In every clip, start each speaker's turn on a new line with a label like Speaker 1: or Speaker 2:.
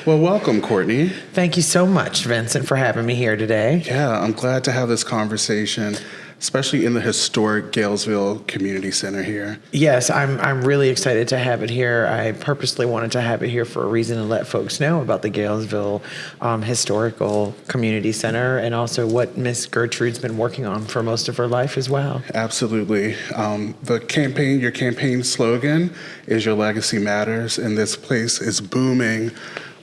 Speaker 1: Well, welcome, Courtney.
Speaker 2: Thank you so much, Vincent, for having me here today.
Speaker 1: Yeah, I'm glad to have this conversation, especially in the historic Galesville Community Center here.
Speaker 2: Yes, I'm really excited to have it here. I purposely wanted to have it here for a reason to let folks know about the Galesville Historical Community Center and also what Miss Gertrude's been working on for most of her life as well.
Speaker 1: Absolutely. Your campaign slogan is "Your Legacy Matters," and this place is booming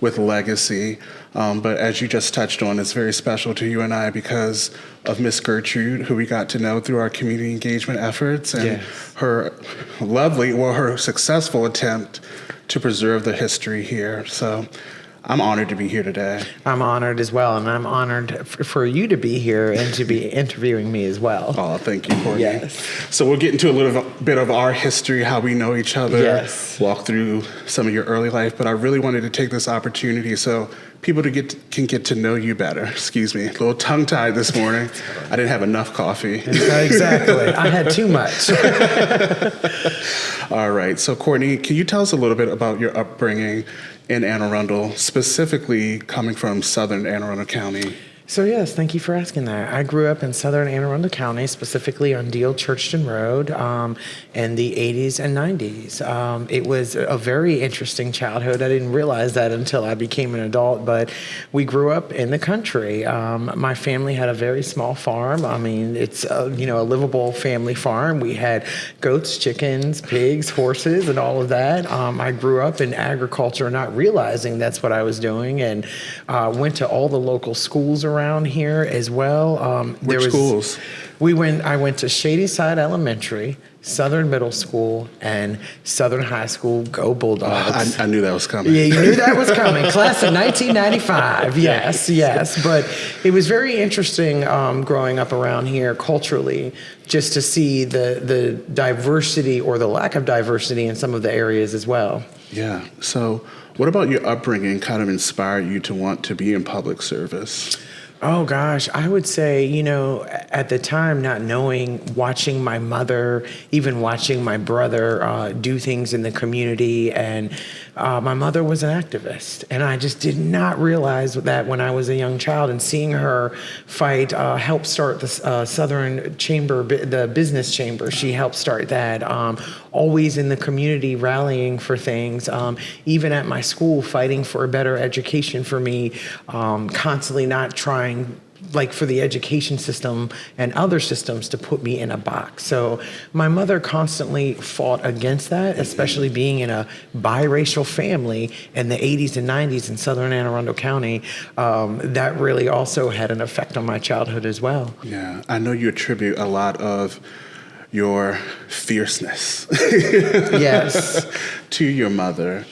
Speaker 1: with legacy. But as you just touched on, it's very special to you and I because of Miss Gertrude, who we got to know through our community engagement efforts and her successful attempt to preserve the history here. So I'm honored to be here today.
Speaker 2: I'm honored as well, and I'm honored for you to be here and to be interviewing me as well.
Speaker 1: Oh, thank you, Courtney.
Speaker 2: Yes.
Speaker 1: So we'll get into a little bit of our history, how we know each other, walk through some of your early life, but I really wanted to take this opportunity so people can get to know you better. Excuse me, a little tongue-tied this morning. I didn't have enough coffee.
Speaker 2: Exactly. I had too much.
Speaker 1: All right. So, Courtney, can you tell us a little bit about your upbringing in Anne Arundel, specifically coming from southern Anne Arundel County?
Speaker 2: So yes, thank you for asking that. I grew up in southern Anne Arundel County, specifically on Deal Churchton Road, in the 80s and 90s. It was a very interesting childhood. I didn't realize that until I became an adult, but we grew up in the country. My family had a very small farm. I mean, it's a livable family farm. We had goats, chickens, pigs, horses, and all of that. I grew up in agriculture, not realizing that's what I was doing, and went to all the local schools around here as well.
Speaker 1: Which schools?
Speaker 2: I went to Shadyside Elementary, Southern Middle School, and Southern High School. Go Bulldogs!
Speaker 1: I knew that was coming.
Speaker 2: Yeah, you knew that was coming. Class of 1995. Yes. But it was very interesting growing up around here culturally, just to see the diversity or the lack of diversity in some of the areas as well.
Speaker 1: Yeah. So, what about your upbringing kind of inspired you to want to be in public service?
Speaker 2: Oh gosh, I would say, at the time, not knowing, watching my mother, even watching my brother do things in the community, and my mother was an activist, and I just did not realize that when I was a young child, and seeing her fight, help start the Southern Chamber, the business chamber. She helped start that, always in the community rallying for things, even at my school fighting for a better education for me, constantly not trying for the education system and other systems to put me in a box. So my mother constantly fought against that, especially being in a biracial family in the 80s and 90s in southern Anne Arundel County. That really also had an effect on my childhood as well.
Speaker 1: Yeah, I know you attribute a lot of your fierceness to your mother.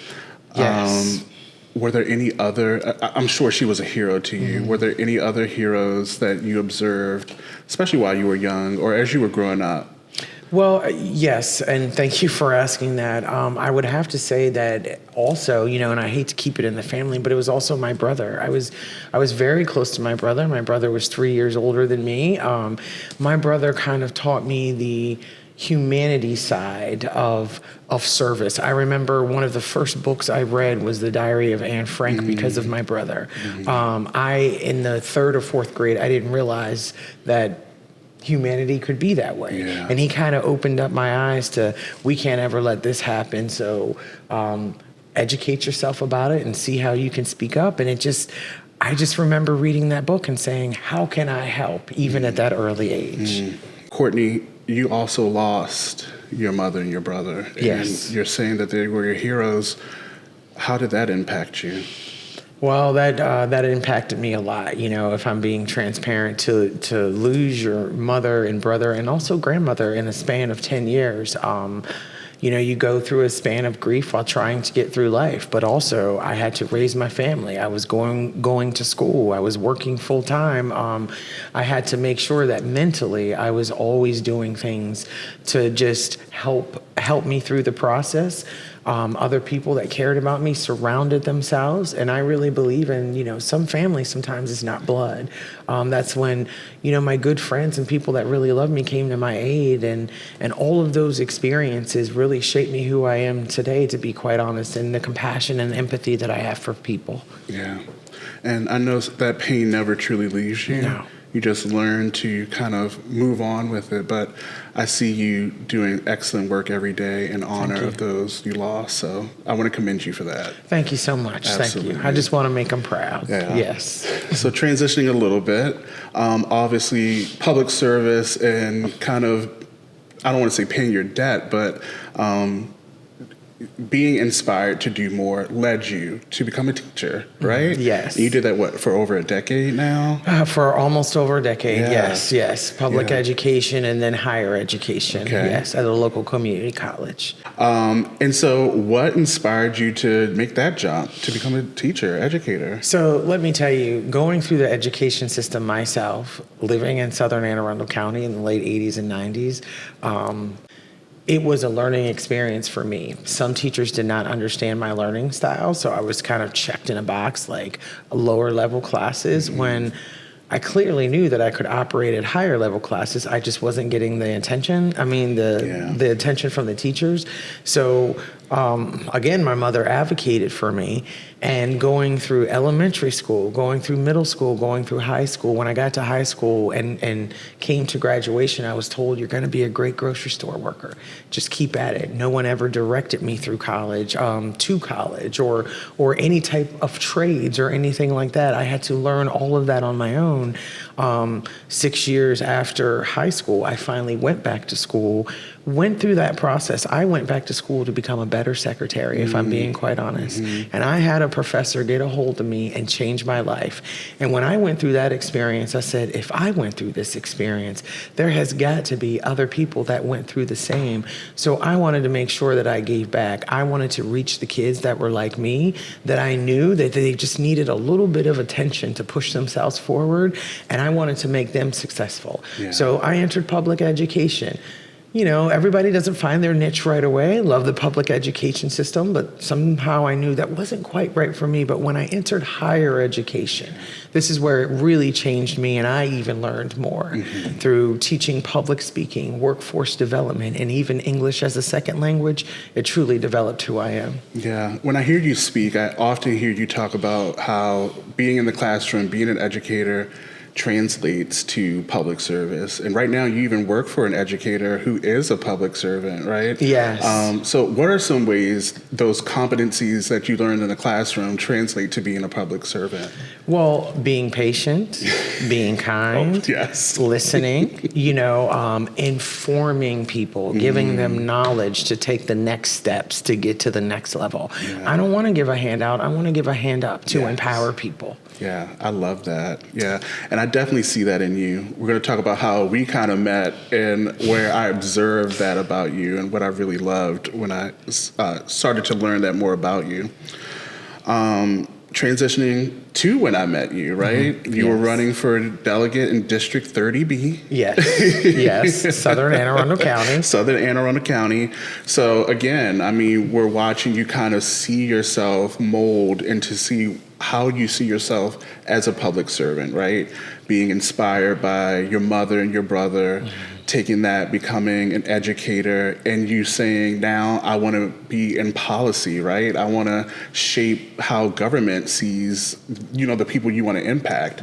Speaker 2: Yes.
Speaker 1: Were there any other, I'm sure she was a hero to you. Mm-hmm. Were there any other heroes that you observed, especially while you were young or as you were growing up?
Speaker 2: Well, yes, and thank you for asking that. I would have to say that also, and I hate to keep it in the family, but it was also my brother. I was very close to my brother. My brother was 3 years older than me. My brother kind of taught me the humanity side of service. I remember one of the first books I read was The Diary of Anne Frank because of my brother. In the third or fourth grade, I didn't realize that humanity could be that way. Yeah. And he kind of opened up my eyes to, we can't ever let this happen. So educate yourself about it and see how you can speak up. And I just remember reading that book and saying, how can I help even at that early age?
Speaker 1: Courtney, you also lost your mother and your brother.
Speaker 2: Yes.
Speaker 1: And you're saying that they were your heroes. How did that impact you?
Speaker 2: Well, that impacted me a lot, if I'm being transparent, to lose your mother and brother and also grandmother in a span of 10 years. You go through a span of grief while trying to get through life, but also I had to raise my family. I was going to school. I was working full time. I had to make sure that mentally I was always doing things to just help me through the process. other people that cared about me surrounded themselves. And I really believe in, some family sometimes is not blood. That's when, my good friends and people that really love me came to my aid. And all of those experiences really shaped me who I am today, to be quite honest, and the compassion and empathy that I have for people.
Speaker 1: Yeah. And I know that pain never truly leaves you.
Speaker 2: No.
Speaker 1: You just learn to kind of move on with it. But I see you doing excellent work every day in honor of those you lost. So I want to commend you for that.
Speaker 2: Thank you so much.
Speaker 1: Absolutely.
Speaker 2: Thank you. I just want to make them proud.
Speaker 1: Yeah.
Speaker 2: Yes.
Speaker 1: So transitioning a little bit, obviously public service and kind of, I don't want to say paying your debt, but being inspired to do more led you to become a teacher, right?
Speaker 2: Yes.
Speaker 1: And you did that, for over a decade now?
Speaker 2: For almost over a decade,
Speaker 1: Yeah.
Speaker 2: yes. Public
Speaker 1: Yeah.
Speaker 2: education and then higher education,
Speaker 1: Okay.
Speaker 2: yes, at a local community college.
Speaker 1: And so what inspired you to make that jump, to become a teacher, educator?
Speaker 2: So let me tell you, going through the education system myself, living in southern Anne Arundel County in the late 80s and 90s, it was a learning experience for me. Some teachers did not understand my learning style, so I was kind of checked in a box like lower level classes when I clearly knew that I could operate at higher level classes. I just wasn't getting the attention. The attention from the teachers. So again, my mother advocated for me, and going through elementary school, going through middle school, going through high school. When I got to high school and came to graduation, I was told, you're going to be a great grocery store worker. Just keep at it. No one ever directed me through college, to college, or any type of trades or anything like that. I had to learn all of that on my own. 6 years after high school, I finally went back to school, went through that process. I went back to school to become a better secretary, if I'm being quite honest. And I had a professor get a hold of me and change my life. And when I went through that experience, I said, if I went through this experience, there has got to be other people that went through the same. So I wanted to make sure that I gave back. I wanted to reach the kids that were like me, that I knew that they just needed a little bit of attention to push themselves forward. And I wanted to make them successful.
Speaker 1: Yeah.
Speaker 2: So I entered public education. Everybody doesn't find their niche right away. Love the public education system, but somehow I knew that wasn't quite right for me. But when I entered higher education, this is where it really changed me, and I even learned more through teaching public speaking, workforce development, and even English as a second language. It truly developed who I am.
Speaker 1: Yeah. When I hear you speak, I often hear you talk about how being in the classroom, being an educator, translates to public service. And right now you even work for an educator who is a public servant, right?
Speaker 2: Yes.
Speaker 1: So what are some ways those competencies that you learned in the classroom translate to being a public servant?
Speaker 2: Well, being patient, being kind,
Speaker 1: yes.
Speaker 2: listening, informing people, giving them knowledge to take the next steps to get to the next level. Yeah. I don't want to give a handout. I want to give a hand up to empower people.
Speaker 1: Yeah, I love that. Yeah, and I definitely see that in you. We're going to talk about how we kind of met and where I observed that about you and what I really loved when I started to learn that more about you. Transitioning to when I met you, right? You were running for delegate in District 30B.
Speaker 2: Yes, Southern Anne Arundel County.
Speaker 1: Southern Anne Arundel County. So again, we're watching you kind of see yourself mold and to see how you see yourself as a public servant, right? Being inspired by your mother and your brother, taking that, becoming an educator, and you saying, now I want to be in policy, right? I want to shape how government sees, the people you want to impact.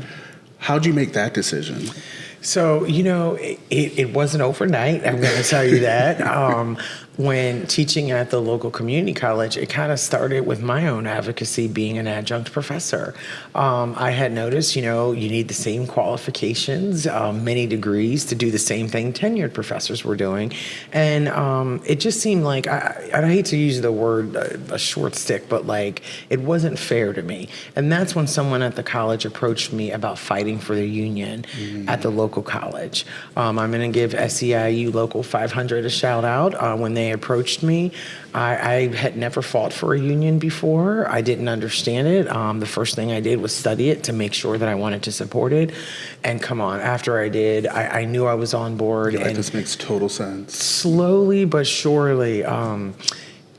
Speaker 1: How'd you make that decision?
Speaker 2: So, it wasn't overnight, I'm going to tell you that. When teaching at the local community college, it kind of started with my own advocacy being an adjunct professor. I had noticed, you need the same qualifications, many degrees to do the same thing tenured professors were doing. And it just seemed like, I hate to use the word a short stick, but it wasn't fair to me. And that's when someone at the college approached me about fighting for the union at the local college. I'm going to give SEIU Local 500 a shout out. When they approached me, I had never fought for a union before. I didn't understand it. The first thing I did was study it to make sure that I wanted to support it. And come on, after I did, I knew I was on board.
Speaker 1: You're like, this makes total sense.
Speaker 2: Slowly but surely,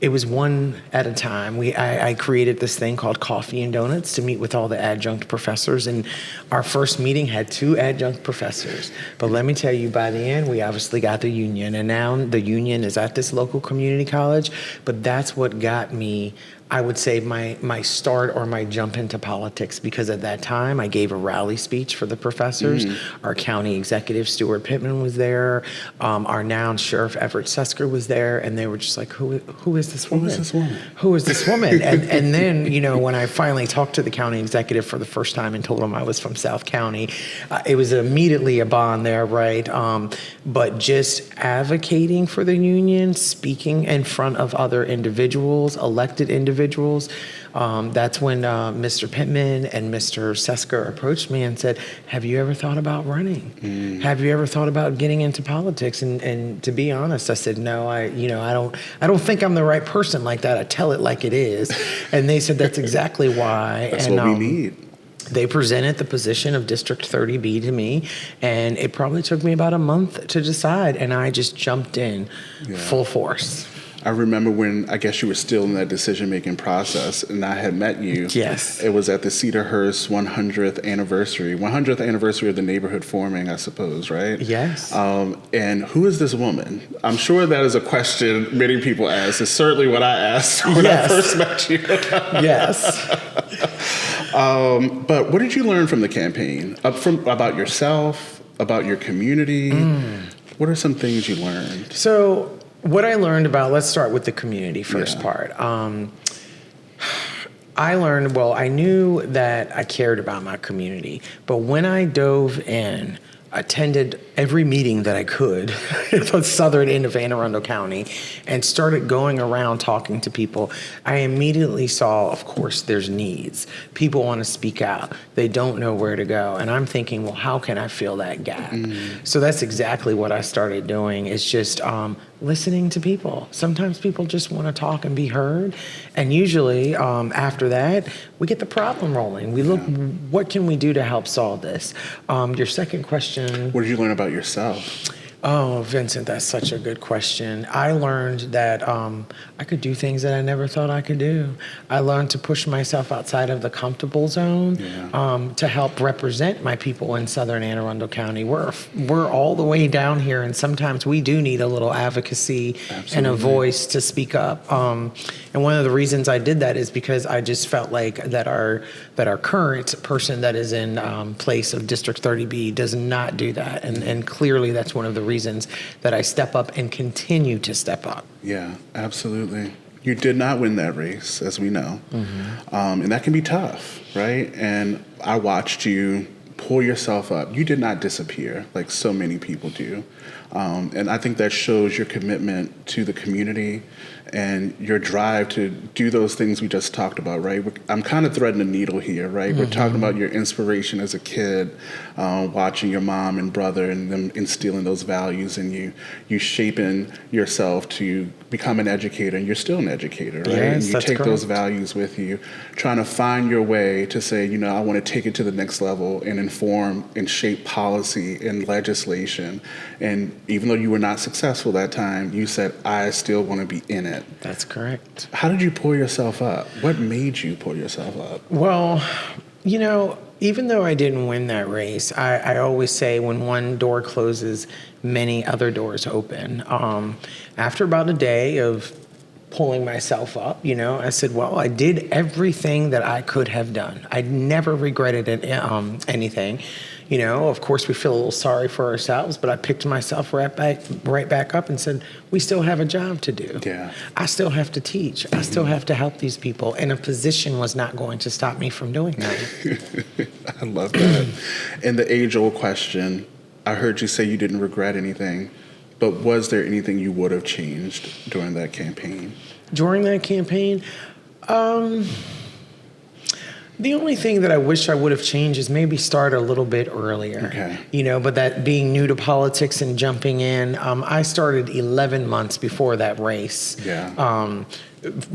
Speaker 2: it was one at a time. I created this thing called Coffee and Donuts to meet with all the adjunct professors, and our first meeting had 2 adjunct professors. But let me tell you, by the end, we obviously got the union, and now the union is at this local community college. But that's what got me, I would say, my start or my jump into politics, because at that time I gave a rally speech for the professors. Our county executive, Stuart Pittman, was there. Our now Sheriff Everett Sesker was there, and they were just like, who is this woman?
Speaker 1: Who is this woman?
Speaker 2: Who is this woman? And then, when I finally talked to the county executive for the first time and told him I was from South County, it was immediately a bond there, right? But just advocating for the union, speaking in front of other individuals, elected individuals, that's when Mr. Pittman and Mr. Sesker approached me and said, have you ever thought about running? Have you ever thought about getting into politics? And to be honest, I said, no, I don't think I'm the right person like that. I tell it like it is. And they said, that's exactly why.
Speaker 1: That's what we need.
Speaker 2: They presented the position of District 30B to me, and it probably took me about a month to decide, and I just jumped in full force.
Speaker 1: I remember when, I guess you were still in that decision-making process, and I had met you.
Speaker 2: Yes.
Speaker 1: It was at the Cedarhurst 100th anniversary of the neighborhood forming, I suppose, right?
Speaker 2: Yes.
Speaker 1: And who is this woman? I'm sure that is a question many people ask. It's certainly what I asked when I first met you.
Speaker 2: Yes.
Speaker 1: But what did you learn from the campaign? About yourself, about your community? What are some things you learned?
Speaker 2: So what I learned about, let's start with the community first part. I learned, I knew that I cared about my community, but when I dove in, attended every meeting that I could at the southern end of Anne Arundel County and started going around talking to people, I immediately saw, of course, there's needs. People want to speak out. They don't know where to go. And I'm thinking, how can I fill that gap? So that's exactly what I started doing, is just listening to people. Sometimes people just want to talk and be heard. And usually after that, we get the problem rolling. We look, what can we do to help solve this? Your second question.
Speaker 1: What did you learn about yourself?
Speaker 2: Oh, Vincent, that's such a good question. I learned that I could do things that I never thought I could do. I learned to push myself outside of the comfortable zone to help represent my people in southern Anne Arundel County. We're all the way down here, and sometimes we do need a little advocacy and a voice to speak up. And one of the reasons I did that is because I just felt like that our current person that is in place of District 30B does not do that. And clearly that's one of the reasons that I step up and continue to step up.
Speaker 1: Yeah, absolutely. You did not win that race, as we know. And that can be tough, right? And I watched you pull yourself up. You did not disappear like so many people do. And I think that shows your commitment to the community and your drive to do those things we just talked about, right? I'm kind of threading a needle here, right? We're talking about your inspiration as a kid, watching your mom and brother and them instilling those values in you shaping yourself to become an educator, and you're still an educator, right?
Speaker 2: Yes,
Speaker 1: and you
Speaker 2: that's
Speaker 1: take
Speaker 2: correct.
Speaker 1: those values with you, trying to find your way to say, I want to take it to the next level and inform and shape policy and legislation. And even though you were not successful that time, you said, I still want to be in it.
Speaker 2: That's correct.
Speaker 1: How did you pull yourself up? What made you pull yourself up?
Speaker 2: Well, even though I didn't win that race, I always say when one door closes, many other doors open. After about a day of pulling myself up, I said, I did everything that I could have done. I never regretted anything. Of course, we feel a little sorry for ourselves, but I picked myself right back up and said, we still have a job to do.
Speaker 1: Yeah.
Speaker 2: I still have to teach. I still have to help these people. And a position was not going to stop me from doing that.
Speaker 1: I love that. And the age-old question, I heard you say you didn't regret anything, but was there anything you would have changed during that campaign?
Speaker 2: During that campaign, the only thing that I wish I would have changed is maybe start a little bit earlier.
Speaker 1: Okay.
Speaker 2: But that being new to politics and jumping in, I started 11 months before that race.
Speaker 1: Yeah.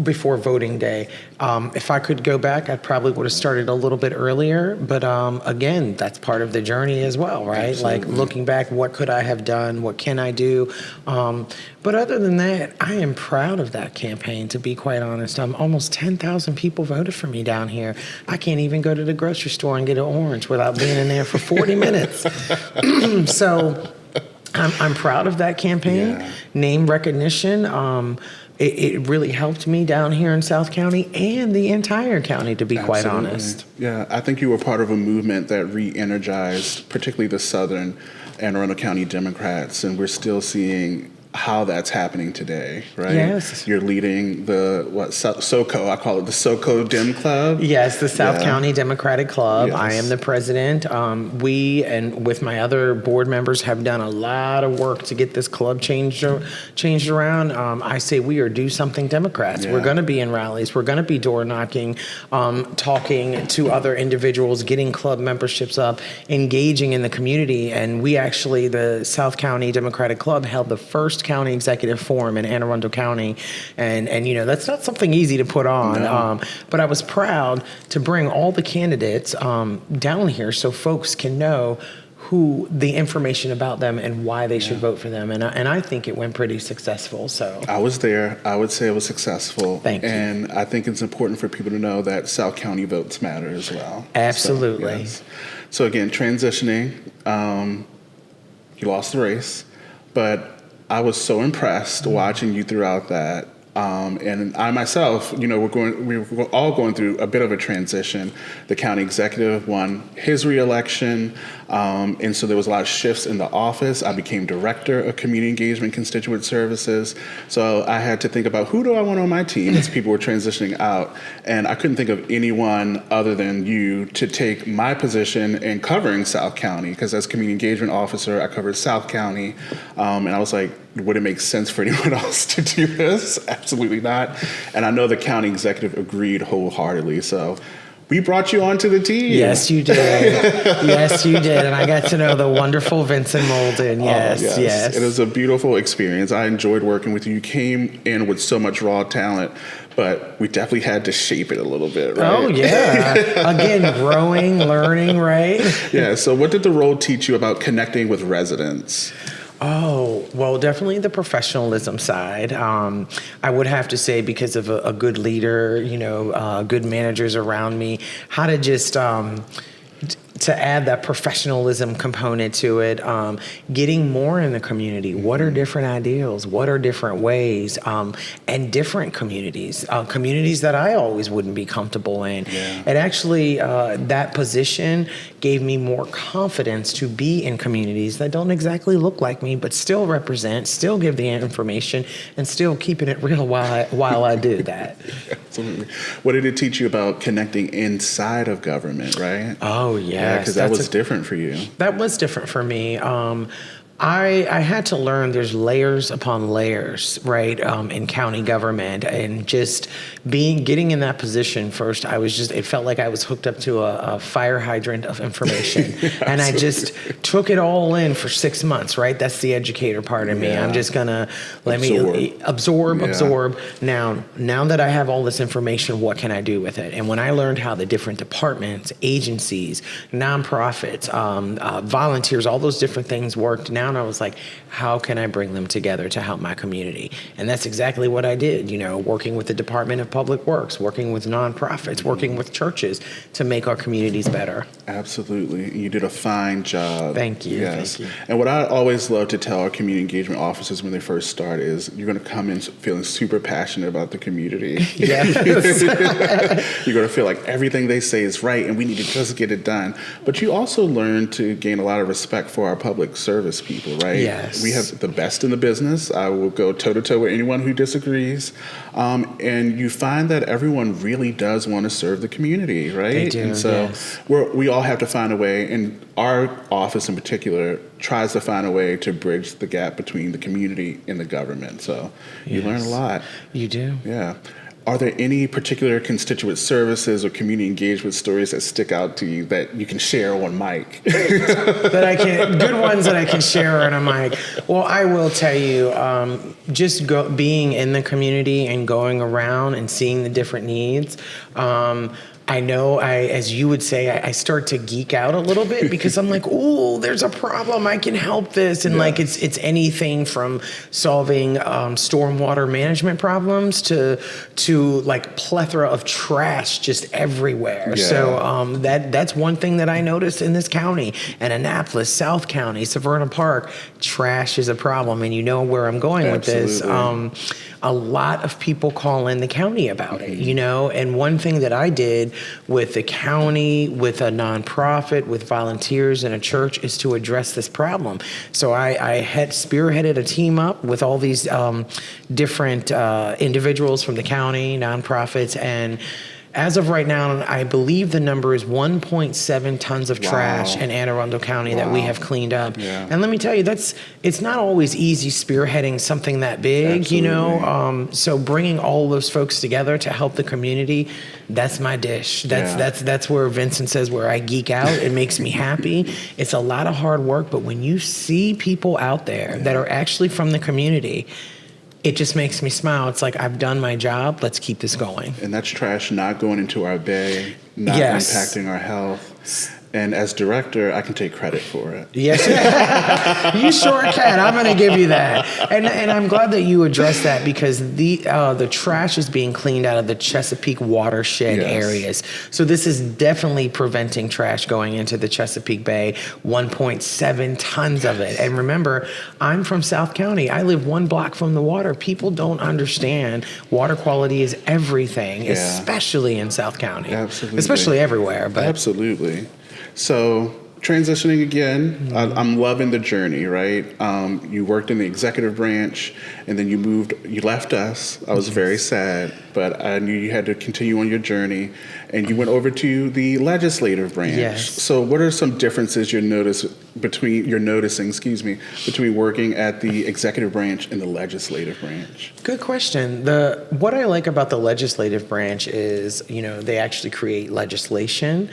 Speaker 2: before voting day. If I could go back, I probably would have started a little bit earlier. But again, that's part of the journey as well, right?
Speaker 1: Absolutely.
Speaker 2: Like looking back, what could I have done? What can I do? But other than that, I am proud of that campaign, to be quite honest. Almost 10,000 people voted for me down here. I can't even go to the grocery store and get an orange without being in there for 40 minutes. So I'm proud of that campaign.
Speaker 1: Yeah.
Speaker 2: Name recognition. It really helped me down here in South County and the entire county, to be quite
Speaker 1: Absolutely.
Speaker 2: honest.
Speaker 1: Yeah, I think you were part of a movement that re-energized, particularly the Southern Anne Arundel County Democrats, and we're still seeing how that's happening today, right?
Speaker 2: Yes.
Speaker 1: You're leading the, SoCo, I call it the SoCo Dem Club.
Speaker 2: Yes, the South
Speaker 1: Yeah.
Speaker 2: County Democratic Club.
Speaker 1: Yes.
Speaker 2: I am the president. We, and with my other board members, have done a lot of work to get this club changed around. I say we are Do Something Democrats.
Speaker 1: Yeah.
Speaker 2: We're going to be in rallies. We're going to be door knocking, talking to other individuals, getting club memberships up, engaging in the community. And we actually, the South County Democratic Club, held the first county executive forum in Anne Arundel County, and that's not something easy to put on.
Speaker 1: No.
Speaker 2: But I was proud to bring all the candidates down here so folks can know who the information about them and why they should vote for them. And I think it went pretty successful. So
Speaker 1: I was there. I would say it was successful.
Speaker 2: Thank you.
Speaker 1: And I think it's important for people to know that South County votes matter as well.
Speaker 2: Absolutely.
Speaker 1: So, yes. So again, transitioning, you lost the race, but I was so impressed watching you throughout that. And I myself, we were all going through a bit of a transition. The county executive won his reelection, and so there was a lot of shifts in the office. I became director of community engagement constituent services. So I had to think about, who do I want on my team as people were transitioning out? And I couldn't think of anyone other than you to take my position in covering South County, because as community engagement officer, I covered South County, and I was like, would it make sense for anyone else to do this? Absolutely not. And I know the county executive agreed wholeheartedly. So we brought you onto the team.
Speaker 2: yes, you did. Yes, you did. And I got to know the wonderful Vincent Moulden. Yes, yes.
Speaker 1: It was a beautiful experience. I enjoyed working with you. You came in with so much raw talent, but we definitely had to shape it a little bit, right?
Speaker 2: Oh, yeah. Again, growing, learning, right?
Speaker 1: Yeah. So what did the role teach you about connecting with residents?
Speaker 2: Oh, well, definitely the professionalism side. I would have to say, because of a good leader, good managers around me, how to just to add that professionalism component to it, getting more in the community. What are different ideals? What are different ways? And different communities, communities that I always wouldn't be comfortable in.
Speaker 1: Yeah.
Speaker 2: And actually, that position gave me more confidence to be in communities that don't exactly look like me, but still represent, still give the information, and still keeping it real while I do that.
Speaker 1: Absolutely. What did it teach you about connecting inside of government, right?
Speaker 2: Oh, yes.
Speaker 1: Yeah, because that was different for you.
Speaker 2: That was different for me. I had to learn there's layers upon layers, right, in county government, and just getting in that position first, it felt like I was hooked up to a fire hydrant of information. And I just took it all in for 6 months, right? That's the educator part of me.
Speaker 1: Yeah.
Speaker 2: I'm just going to absorb. Now that I have all this information, what can I do with it? And when I learned how the different departments, agencies, nonprofits, volunteers, all those different things worked, now I was like, how can I bring them together to help my community? And that's exactly what I did, working with the Department of Public Works, working with nonprofits, working with churches to make our communities better.
Speaker 1: Absolutely. You did a fine job.
Speaker 2: Thank you.
Speaker 1: Yes.
Speaker 2: Thank you.
Speaker 1: And what I always love to tell our community engagement officers when they first start is, you're going to come in feeling super passionate about the community.
Speaker 2: Yes.
Speaker 1: You're going to feel like everything they say is right and we need to just get it done. But you also learn to gain a lot of respect for our public service people, right?
Speaker 2: Yes.
Speaker 1: We have the best in the business. I will go toe-to-toe with anyone who disagrees. And you find that everyone really does want to serve the community, right?
Speaker 2: They do,
Speaker 1: and so
Speaker 2: yes.
Speaker 1: we all have to find a way, and our office in particular tries to find a way to bridge the gap between the community and the government. So you learn a lot.
Speaker 2: You do.
Speaker 1: Yeah. are there any particular constituent services or community engagement stories that stick out to you that you can share on mic?
Speaker 2: Good ones that I can share on a mic. Well, I will tell you, being in the community and going around and seeing the different needs. I know as you would say, I start to geek out a little bit because I'm like, ooh, there's a problem. I can help this. And like, it's anything from solving stormwater management problems to like plethora of trash just everywhere. Yeah. So that's one thing that I noticed in this county, and Annapolis, South County, Severna Park, trash is a problem. And you know where I'm going with this. A lot of people call in the county about it, you know, and one thing that I did with the county, with a nonprofit, with volunteers in a church is to address this problem. So I had spearheaded a team up with all these different individuals from the county, nonprofits, and as of right now, I believe the number is 1.7 tons of trash in Anne Arundel County that we have cleaned up. Yeah. And let me tell you, it's not always easy spearheading something that big, Absolutely. You know. So bringing all those folks together to help the community, that's my dish. That's where Vincent says where I geek out. It makes me happy. It's a lot of hard work, but when you see people out there that are actually from the community, it just makes me smile. It's like, I've done my job. Let's keep this going.
Speaker 1: And that's trash not going into our bay, not impacting our health. And as director, I can take credit for it.
Speaker 2: Yes, you sure can. I'm going to give you that. And I'm glad that you addressed that because the trash is being cleaned out of the Chesapeake watershed areas. So this is definitely preventing trash going into the Chesapeake Bay, 1.7 tons of it. And remember, I'm from South County. I live 1 block from the water. People don't understand water quality is everything, especially in South County.
Speaker 1: Absolutely.
Speaker 2: Especially everywhere. But
Speaker 1: Absolutely. So transitioning again, I'm loving the journey, right? You worked in the executive branch and then you left us. I was very sad, but I knew you had to continue on your journey and you went over to the legislative branch.
Speaker 2: Yes.
Speaker 1: So what are some differences you're noticing between working at the executive branch and the legislative branch?
Speaker 2: Good question. What I like about the legislative branch is, you know, they actually create legislation.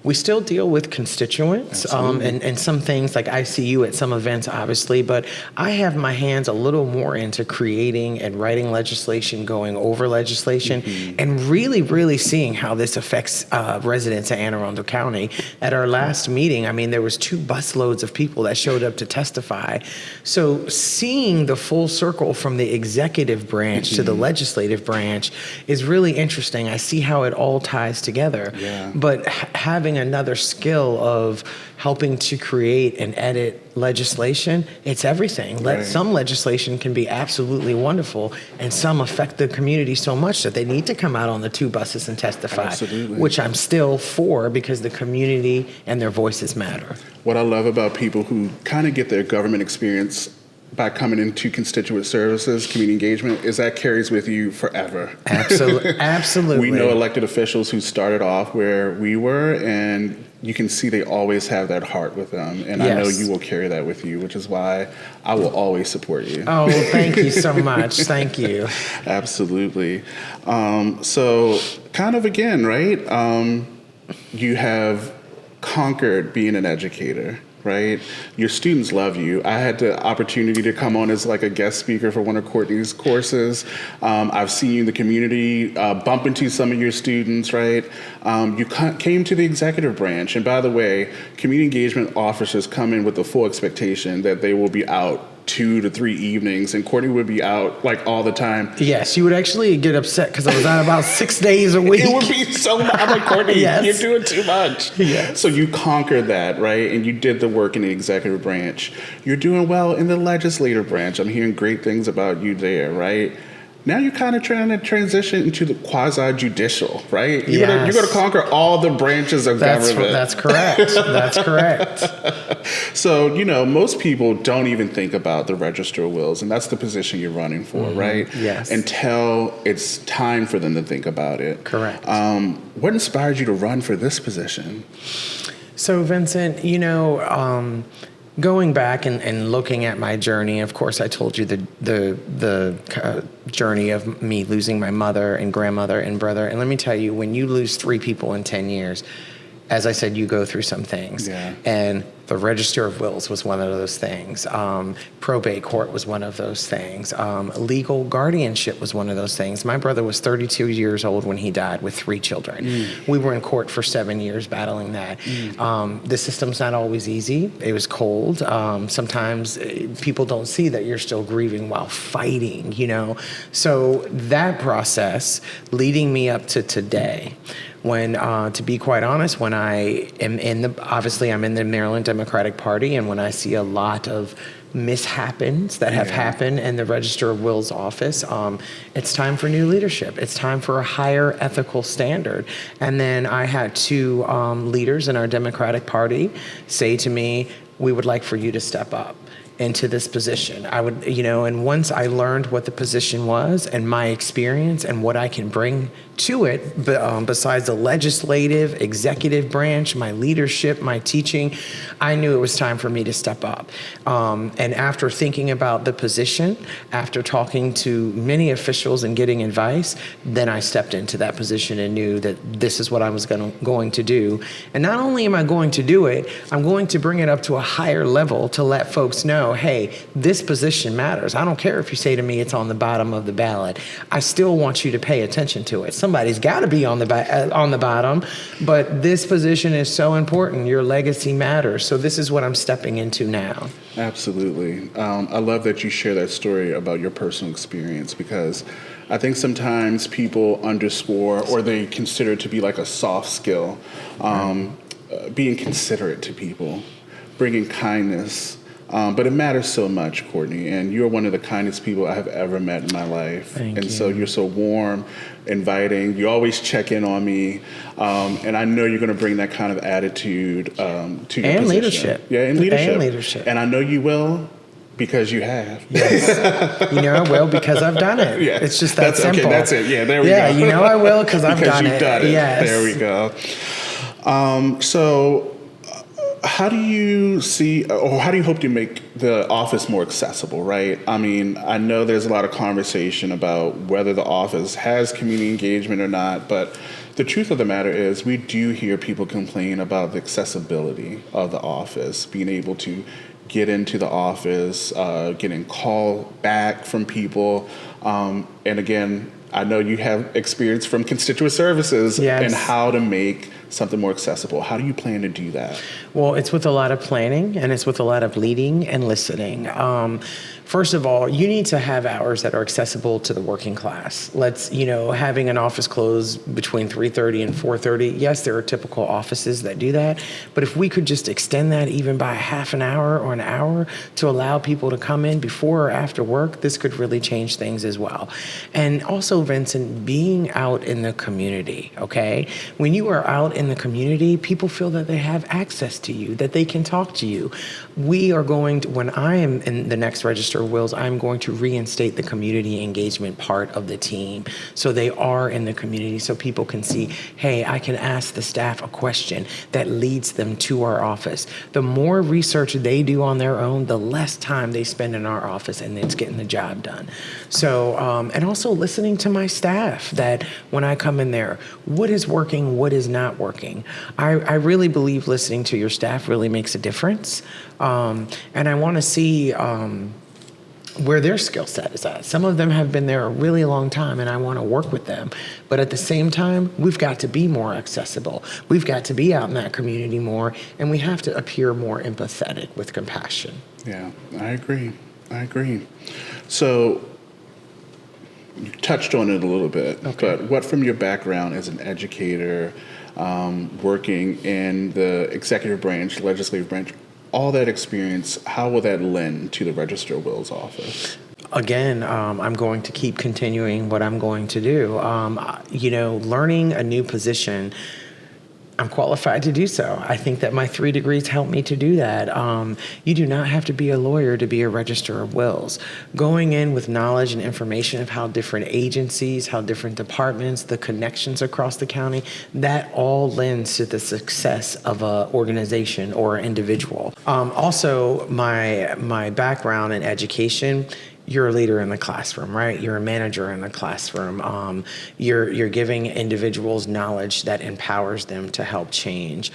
Speaker 2: We still deal with constituents and some things like I see you at some events, obviously, but I have my hands a little more into creating and writing legislation, going over legislation, and really, really seeing how this affects residents of Anne Arundel County. At our last meeting, I mean, there was 2 busloads of people that showed up to testify. So seeing the full circle from the executive branch to the legislative branch is really interesting. I see how it all ties together. Yeah. But having another skill of helping to create and edit legislation, it's everything. Some legislation can be absolutely wonderful, and some affect the community so much that they need to come out on the 2 buses and testify, which I'm still for because the community and their voices matter.
Speaker 1: What I love about people who kind of get their government experience by coming into constituent services, community engagement, is that carries with you forever.
Speaker 2: Absolutely.
Speaker 1: We know elected officials who started off where we were, and you can see they always have that heart with them. And I know you will carry that with you, which is why I will always support you.
Speaker 2: Oh, thank you so much. Thank you.
Speaker 1: Absolutely. So kind of again, right? You have conquered being an educator. Right? Your students love you. I had the opportunity to come on as like a guest speaker for one of Courtney's courses. I've seen you in the community, bump into some of your students, right? You came to the executive branch. And by the way, community engagement officers come in with the full expectation that they will be out 2 to 3 evenings, and Courtney would be out like all the time.
Speaker 2: Yes, you would actually get upset because I was out about 6 days a week.
Speaker 1: It would be so much. I'm like, Courtney, you're doing too much.
Speaker 2: Yes.
Speaker 1: So you conquered that, right? And you did the work in the executive branch. You're doing well in the legislative branch. I'm hearing great things about you there, right? Now you're kind of trying to transition into the quasi-judicial, right? You're going to conquer all the branches of government.
Speaker 2: That's correct. That's correct.
Speaker 1: So, you know, most people don't even think about the Register of Wills, and that's the position you're running for, right?
Speaker 2: Yes.
Speaker 1: Until it's time for them to think about it.
Speaker 2: Correct.
Speaker 1: What inspired you to run for this position?
Speaker 2: So, Vincent, you know, Going back and looking at my journey, of course, I told you the journey of me losing my mother and grandmother and brother. And let me tell you, when you lose 3 people in 10 years, as I said, you go through some things.
Speaker 1: Yeah.
Speaker 2: And the Register of Wills was one of those things. Probate court was one of those things. Legal guardianship was one of those things. My brother was 32 years old when he died with 3 children. We were in court for 7 years battling that. The system's not always easy. It was cold. Sometimes people don't see that you're still grieving while fighting, you know? So that process leading me up to today, when, to be quite honest, when I am obviously I'm in the Maryland Democratic Party, and when I see a lot of mishaps that have happened in the Register of Wills office, it's time for new leadership. It's time for a higher ethical standard. And then I had 2 leaders in our Democratic Party say to me, we would like for you to step up into this position. I would, you know, and once I learned what the position was and my experience and what I can bring to it, besides the legislative, executive branch, my leadership, my teaching, I knew it was time for me to step up. And after thinking about the position, after talking to many officials and getting advice, then I stepped into that position and knew that this is what I was going to do. And not only am I going to do it, I'm going to bring it up to a higher level to let folks know, hey, this position matters. I don't care if you say to me it's on the bottom of the ballot. I still want you to pay attention to it. Somebody's got to be on the bottom, but this position is so important. Your legacy matters. So this is what I'm stepping into now.
Speaker 1: Absolutely. I love that you share that story about your personal experience, because I think sometimes people underscore, or they consider it to be like a soft skill, being considerate to people, bringing kindness. But it matters so much, Courtney, and you're one of the kindest people I have ever met in my life.
Speaker 2: Thank you.
Speaker 1: So you're so warm, inviting. You always check in on me, and I know you're going to bring that kind of attitude to your position.
Speaker 2: Leadership.
Speaker 1: Yeah, and leadership.
Speaker 2: And leadership.
Speaker 1: And I know you will, because you have.
Speaker 2: Yes. You know I will because I've done it.
Speaker 1: Yeah.
Speaker 2: It's just that simple.
Speaker 1: Okay, that's it. Yeah, there we go.
Speaker 2: Yeah, you know I will because I've done
Speaker 1: you've
Speaker 2: it.
Speaker 1: done it.
Speaker 2: Yes.
Speaker 1: There we go. How do you see, or how do you hope to make the office more accessible, right? I mean, I know there's a lot of conversation about whether the office has community engagement or not, but the truth of the matter is we do hear people complain about the accessibility of the office, being able to get into the office, getting called back from people. And again, I know you have experience from constituent services and how to make something more accessible. How do you plan to do that?
Speaker 2: Well, it's with a lot of planning, and it's with a lot of leading and listening. First of all, you need to have hours that are accessible to the working class. Having an office close between 3:30 and 4:30, yes, there are typical offices that do that, but if we could just extend that even by half an hour or an hour to allow people to come in before or after work, this could really change things as well. And also, Vincent, being out in the community, okay? When you are out in the community, people feel that they have access to you, that they can talk to you. We are going to, when I am in the next Register of Wills, I'm going to reinstate the community engagement part of the team. So they are in the community so people can see, hey, I can ask the staff a question that leads them to our office. The more research they do on their own, the less time they spend in our office, and it's getting the job done. So, and also listening to my staff, that when I come in there, what is working, what is not working. I really believe listening to your staff really makes a difference. And I want to see where their skill set is at. Some of them have been there a really long time, and I want to work with them. But at the same time, we've got to be more accessible. We've got to be out in that community more, and we have to appear more empathetic with compassion.
Speaker 1: Yeah, I agree. So you touched on it a little bit, but what from your background as an educator, working in the executive branch, legislative branch, all that experience, how will that lend to the Register of Wills office?
Speaker 2: Again, I'm going to keep continuing what I'm going to do. Learning a new position, I'm qualified to do so. I think that my 3 degrees helped me to do that. You do not have to be a lawyer to be a register of wills. Going in with knowledge and information of how different agencies, how different departments, the connections across the county, that all lends to the success of an organization or an individual. Also, my background in education, you're a leader in the classroom, right? You're a manager in the classroom. You're giving individuals knowledge that empowers them to help change.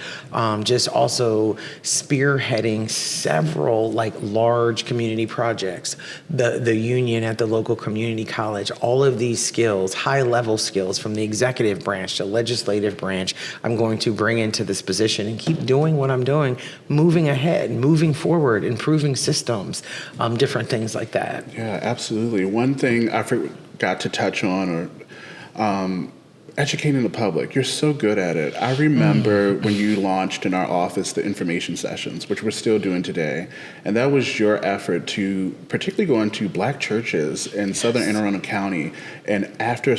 Speaker 2: Just also spearheading several like large community projects, the union at the local community college, all of these skills, high level skills from the executive branch to legislative branch, I'm going to bring into this position and keep doing what I'm doing, moving ahead, moving forward, improving systems, different things like that.
Speaker 1: Yeah, absolutely. One thing I forgot to touch on, or educating the public. You're so good at it. I remember when you launched in our office the information sessions, which we're still doing today, and that was your effort to particularly go into Black churches in Southern Anne Arundel County, and after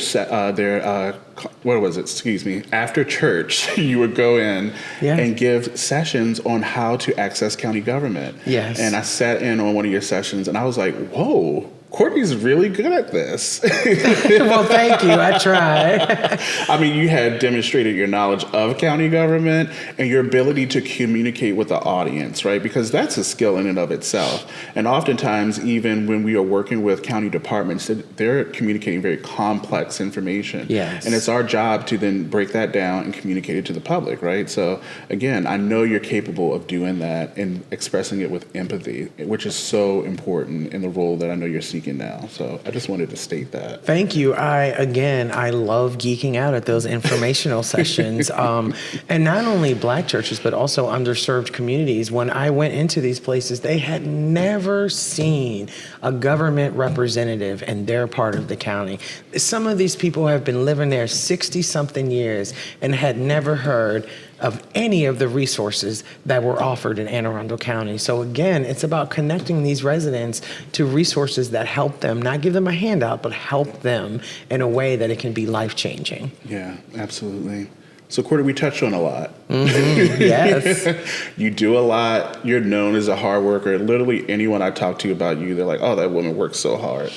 Speaker 1: after church, you would go in and give sessions on how to access county government.
Speaker 2: Yes.
Speaker 1: And I sat in on one of your sessions, and I was like, whoa, Courtney's really good at this.
Speaker 2: Well, thank you. I try.
Speaker 1: I mean, you had demonstrated your knowledge of county government and your ability to communicate with the audience, right? Because that's a skill in and of itself. And oftentimes, even when we are working with county departments, they're communicating very complex information.
Speaker 2: Yes.
Speaker 1: And it's our job to then break that down and communicate it to the public, right? So again, I know you're capable of doing that and expressing it with empathy, which is so important in the role that I know you're seeking now. So I just wanted to state that.
Speaker 2: Thank you. I love geeking out at those informational sessions. And not only Black churches, but also underserved communities. When I went into these places, they had never seen a government representative in their part of the county. Some of these people have been living there 60-something years and had never heard of any of the resources that were offered in Anne Arundel County. So again, it's about connecting these residents to resources that help them, not give them a handout, but help them in a way that it can be life-changing.
Speaker 1: Yeah, absolutely. So Courtney, we touched on a lot.
Speaker 2: Mm-hmm. Yes.
Speaker 1: You do a lot. You're known as a hard worker. Literally anyone I talk to about you, they're like, oh, that woman works so hard.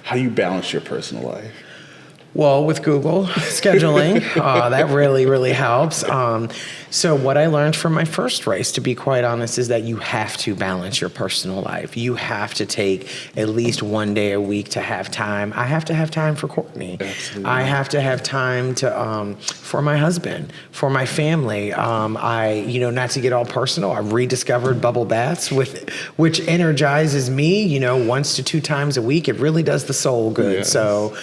Speaker 1: How do you balance your personal life?
Speaker 2: Well, with Google scheduling, that really, really helps. So what I learned from my first race, to be quite honest, is that you have to balance your personal life. You have to take at least one day a week to have time. I have to have time for Courtney.
Speaker 1: Absolutely.
Speaker 2: I have to have time to for my husband, for my family. Not to get all personal, I've rediscovered bubble baths, which energizes me, once to 2 times a week. It really does the soul good. Yes. So,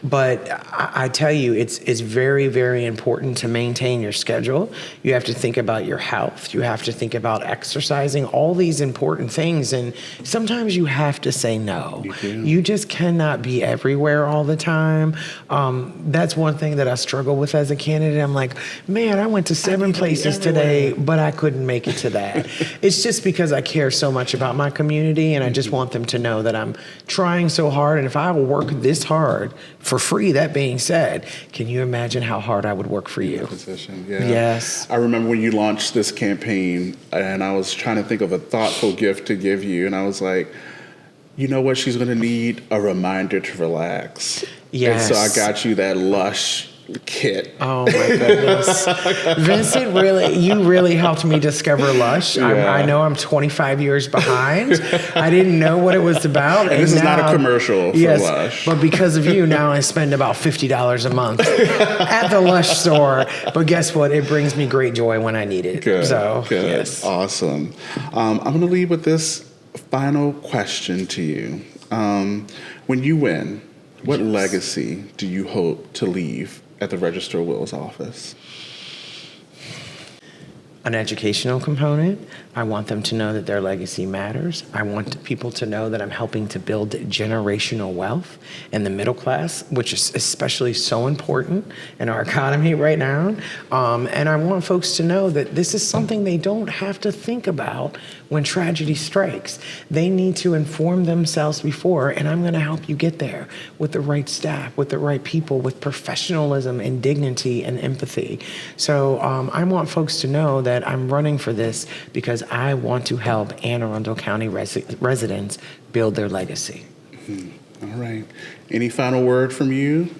Speaker 2: but I tell you, it's very, very important to maintain your schedule. You have to think about your health. You have to think about exercising, all these important things. And sometimes you have to say no. You just cannot be everywhere all the time. That's one thing that I struggle with as a candidate. I'm like, man, I went to 7 places today, but I couldn't make it to that. It's just because I care so much about my community, and I just want them to know that I'm trying so hard. And if I will work this hard for free, that being said, can you imagine how hard I would work for you?
Speaker 1: Position, yeah.
Speaker 2: Yes.
Speaker 1: I remember when you launched this campaign, and I was trying to think of a thoughtful gift to give you, and I was like, you know what she's going to need? A reminder to relax.
Speaker 2: Yes.
Speaker 1: And so I got you that Lush kit.
Speaker 2: Oh my goodness. Vincent, you really helped me discover Lush.
Speaker 1: Yeah.
Speaker 2: I know I'm 25 years behind. I didn't know what it was about.
Speaker 1: And this is not a commercial for Lush.
Speaker 2: But because of you, now I spend about $50 a month at the Lush store. But guess what? It brings me great joy when I need it.
Speaker 1: Good.
Speaker 2: So,
Speaker 1: Good.
Speaker 2: Yes.
Speaker 1: Awesome. I'm going to leave with this final question to you. When you win, what legacy do you hope to leave at the Register of Wills office?
Speaker 2: an educational component. I want them to know that their legacy matters. I want people to know that I'm helping to build generational wealth in the middle class, which is especially so important in our economy right now. And I want folks to know that this is something they don't have to think about when tragedy strikes. They need to inform themselves before, and I'm going to help you get there with the right staff, with the right people, with professionalism and dignity and empathy. So I want folks to know that I'm running for this because I want to help Anne Arundel County residents build their legacy.
Speaker 1: All right. Any final word from you?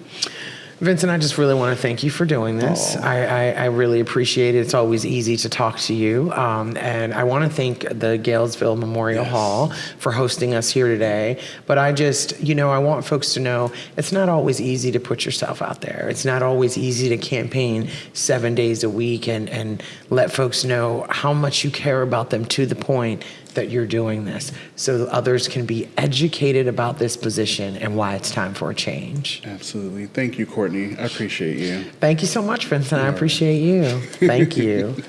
Speaker 2: Vincent, I just really want to thank you for doing this. I really appreciate it. It's always easy to talk to you. And I want to thank the Galesville Memorial Hall for hosting us here today. But I just, I want folks to know it's not always easy to put yourself out there. It's not always easy to campaign 7 days a week and let folks know how much you care about them to the point that you're doing this so that others can be educated about this position and why it's time for a change.
Speaker 1: Absolutely. Thank you, Courtney. I appreciate you.
Speaker 2: Thank you so much, Vincent. I appreciate you. Thank you.